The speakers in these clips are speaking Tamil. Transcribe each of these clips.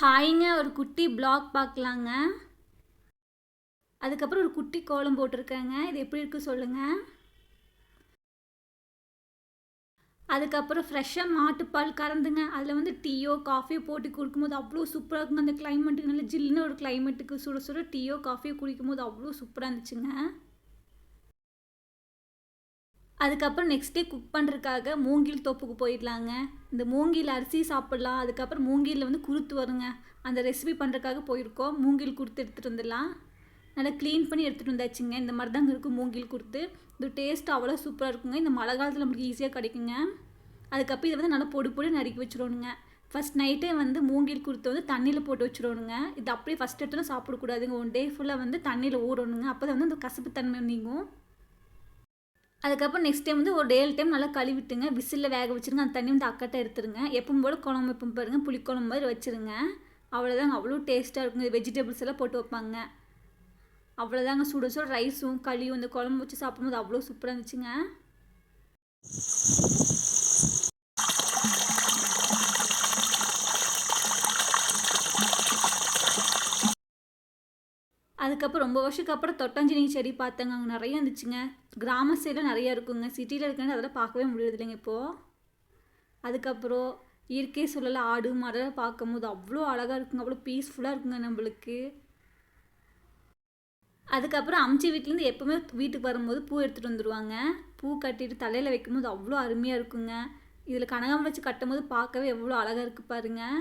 ஹாய்ங்க, ஒரு குட்டி ப்ளாக் பார்க்கலாங்க. அதுக்கப்புறம் ஒரு குட்டி கோலம் போட்டிருக்கேங்க. இது எப்படி இருக்குது சொல்லுங்கள். அதுக்கப்புறம் ஃப்ரெஷ்ஷாக மாட்டுப்பால் கறந்துங்க அதில் வந்து டீயோ காஃபியோ போட்டு குடிக்கும்போது அவ்வளோ சூப்பராக இருக்குங்க. அந்த கிளைமேட்டுக்கு நல்ல ஜில்லுன்னு ஒரு கிளைமேட்டுக்கு சுட சுட டீயோ காஃபியோ குடிக்கும்போது அவ்வளோ சூப்பராக இருந்துச்சுங்க. அதுக்கப்புறம் நெக்ஸ்ட் டே குக் பண்ணுறதுக்காக மூங்கில் தோப்புக்கு போயிடலாங்க. இந்த மூங்கில் அரிசி சாப்பிட்லாம். அதுக்கப்புறம் மூங்கிலில் வந்து குருத்து வருங்க. அந்த ரெசிபி பண்ணுறதுக்காக போயிருக்கோம். மூங்கில் குருத்து எடுத்துகிட்டு வந்துடலாம். நல்லா க்ளீன் பண்ணி எடுத்துகிட்டு வந்தாச்சுங்க. இந்த மாதிரி தாங்க இருக்கும் மூங்கில் குருத்து. இது டேஸ்ட் அவ்வளோ சூப்பராக இருக்குங்க. இந்த மழை காலத்தில் நம்மளுக்கு ஈஸியாக கிடைக்குங்க. அதுக்கப்புறம் இதை வந்து நல்லா பொடி பொடி நறுக்கி வச்சுருவோணுங்க. ஃபஸ்ட் நைட்டே வந்து மூங்கில் குருத்தை வந்து தண்ணியில் போட்டு வச்சுருவோணுங்க. இது அப்படியே ஃபஸ்ட் எடுத்துலாம் சாப்பிடக்கூடாதுங்க. 1 டே ஃபுல்லாக வந்து தண்ணியில் ஊறணுங்க. அப்போ தான் வந்து அந்த கசப்பு தன்மை நீங்கும். அதுக்கப்புறம் நெக்ஸ்ட் டைம் வந்து ஒரு 7 டைம் நல்லா கழுவிட்டுங்க விசிலில் வேக வச்சுருங்க. அந்த தண்ணி வந்து அக்கட்டை எடுத்துருங்க. எப்பவும் போல் குழம்பு எப்பவும் பாருங்கள் புளிக்குழம்பு மாதிரி வச்சுருங்க. அவ்வளோதாங்க, அவ்வளோ டேஸ்ட்டாக இருக்குங்க. வெஜிடபிள்ஸ் எல்லாம் போட்டு வைப்பாங்க. அவ்வளோதாங்க, சுட சுட ரைஸும் களியும் இந்த குழம்பு வச்சு சாப்பிடும்போது அவ்வளோ சூப்பராக இருந்துச்சுங்க. அதுக்கப்புறம் ரொம்ப வருஷத்துக்கு அப்புறம் தொட்டாஞ்சினி செடி பார்த்தேங்க. அங்கே நிறைய இருந்துச்சுங்க. கிராம சைடில் நிறையா இருக்குங்க. சிட்டியில் இருக்கிறது அதெல்லாம் பார்க்கவே முடியாது இல்லைங்க இப்போது. அதுக்கப்புறம் இயற்கை சூழலில் ஆடு மாடெல்லாம் பார்க்கும்போது அவ்வளோ அழகாக இருக்குங்க. அவ்வளோ பீஸ்ஃபுல்லாக இருக்குங்க நம்மளுக்கு. அதுக்கப்புறம் அம்ச்சி வீட்டிலேருந்து எப்போவுமே வீட்டுக்கு வரும்போது பூ எடுத்துகிட்டு வந்துடுவாங்க. பூ கட்டிட்டு தலையில் வைக்கும்போது அவ்வளோ அருமையாக இருக்குங்க. இதில் கனகாம்பரம் வச்சு கட்டும்போது பார்க்கவே எவ்வளோ அழகாக இருக்குது பாருங்கள்.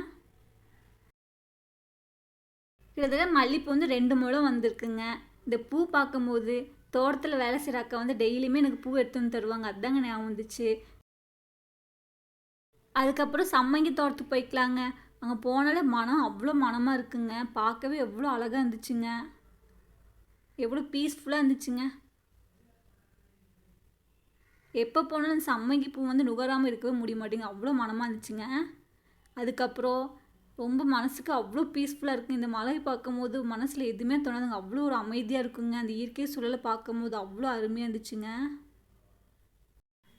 கிட்டத்தட்ட மல்லிப்பூ வந்து 2 முழம் வந்திருக்குங்க. இந்த பூ பார்க்கும்போது தோட்டத்தில் வேலை செய்கிற அக்கா வந்து டெய்லியுமே எனக்கு பூ எடுத்து வந்து தருவாங்க. அதுதாங்க ஞாபகம் வந்துச்சு. அதுக்கப்புறம் சம்மங்கி தோட்டத்துக்கு போய்க்கலாங்க. அங்கே போனாலே மனம் அவ்வளோ மனமாக இருக்குங்க. பார்க்கவே எவ்வளோ அழகாக இருந்துச்சுங்க. எவ்வளோ பீஸ்ஃபுல்லாக இருந்துச்சுங்க. எப்போ போனாலும் அந்த சம்மங்கி பூ வந்து நுகராமல் இருக்கவே முடிய மாட்டேங்க. அவ்வளோ மனமாக இருந்துச்சுங்க. அதுக்கப்புறம் ரொம்ப மனசுக்கு அவ்வளோ பீஸ்ஃபுல்லாக இருக்குங்க. இந்த மலை பார்க்கும்போது மனசில் எதுவுமே தோணாதுங்க. அவ்வளோ ஒரு அமைதியாக இருக்குங்க. அந்த இயற்கை சூழலை பார்க்கும்போது அவ்வளோ அருமையாக இருந்துச்சுங்க.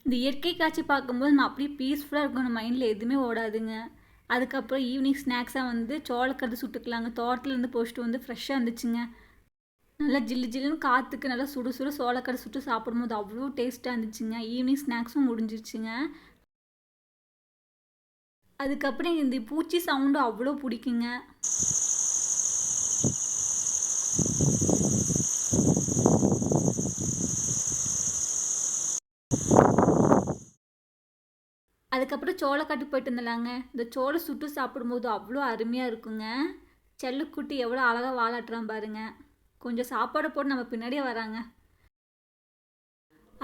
இந்த இயற்கை காட்சி பார்க்கும்போது நான் அப்படியே பீஸ்ஃபுல்லாக இருக்கும். நம்ம மைண்டில் எதுவுமே ஓடாதுங்க. அதுக்கப்புறம் ஈவினிங் ஸ்நாக்ஸாக வந்து சோளக்கருது சுட்டுக்கலாங்க. தோட்டத்துலேருந்து போஸ்ட்டு வந்து ஃப்ரெஷ்ஷாக இருந்துச்சுங்க. நல்லா ஜில்லு ஜில்லுன்னு காற்றுக்கு நல்லா சுடு சுடு சோளக்கடை சுட்டு சாப்பிடும்போது அவ்வளோ டேஸ்ட்டாக இருந்துச்சுங்க. ஈவினிங் ஸ்நாக்ஸும் முடிஞ்சிருச்சுங்க. அதுக்கப்புறம் இந்த பூச்சி சவுண்டும் அவ்வளோ பிடிக்குங்க. அதுக்கப்புறம் சோளக்காட்டு போயிட்டு இருந்தலாங்க. இந்த சோளை சுட்டு சாப்பிடும்போது அவ்வளோ அருமையாக இருக்குங்க. செல்லுக்குட்டி எவ்வளோ அழகாக வாலாட்டுறான் பாருங்க. கொஞ்சம் சாப்பாடு போட்டு நம்ம பின்னாடியே வராங்க.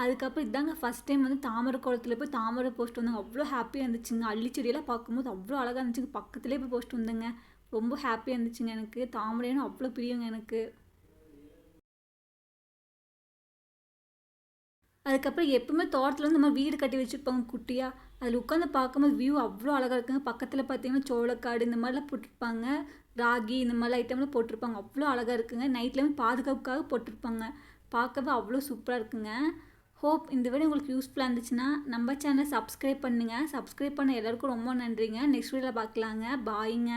அதுக்கப்புறம் இதாங்க ஃபஸ்ட் டைம் வந்து தாமரை குளத்துல போய் தாமரை போஸ்ட் வந்தாங்க. அவ்வளோ ஹாப்பியாக இருந்துச்சுங்க. அள்ளி செடியெல்லாம் பார்க்கும்போது அவ்வளோ அழகாக இருந்துச்சுங்க. பக்கத்துலேயே போய் போஸ்ட் வந்தேங்க. ரொம்ப ஹாப்பியாக இருந்துச்சுங்க. எனக்கு தாமரைன்னு அவ்வளோ பிரியுங்க எனக்கு. அதுக்கப்புறம் எப்பவுமே தோட்டத்தில் வந்து நம்ம வீடு கட்டி வச்சுருப்பாங்க குட்டியாக. அதில் உட்காந்து பார்க்கும்போது வியூ அவ்வளோ அழகாக இருக்குங்க. பக்கத்தில் பார்த்தீங்கன்னா சோளக்காடு இந்த மாதிரிலாம் போட்டிருப்பாங்க. ராகி இந்த மாதிரிலாம் ஐட்டம்லாம் போட்டிருப்பாங்க. அவ்வளோ அழகாக இருக்குங்க. நைட்டில் வந்து பாதுகாப்புக்காக போட்டிருப்பாங்க. பார்க்கவே அவ்வளோ சூப்பராக இருக்குங்க. ஹோப் இந்த வீடியோ உங்களுக்கு யூஸ்ஃபுல்லாக இருந்துச்சுன்னா நம்ம சேனலை சப்ஸ்கிரைப் பண்ணுங்கள். சப்ஸ்கிரைப் பண்ண எல்லாருக்கும் ரொம்ப நன்றிங்க. நெக்ஸ்ட் வீடியோவில் பார்க்கலாங்க. பாய்ங்க.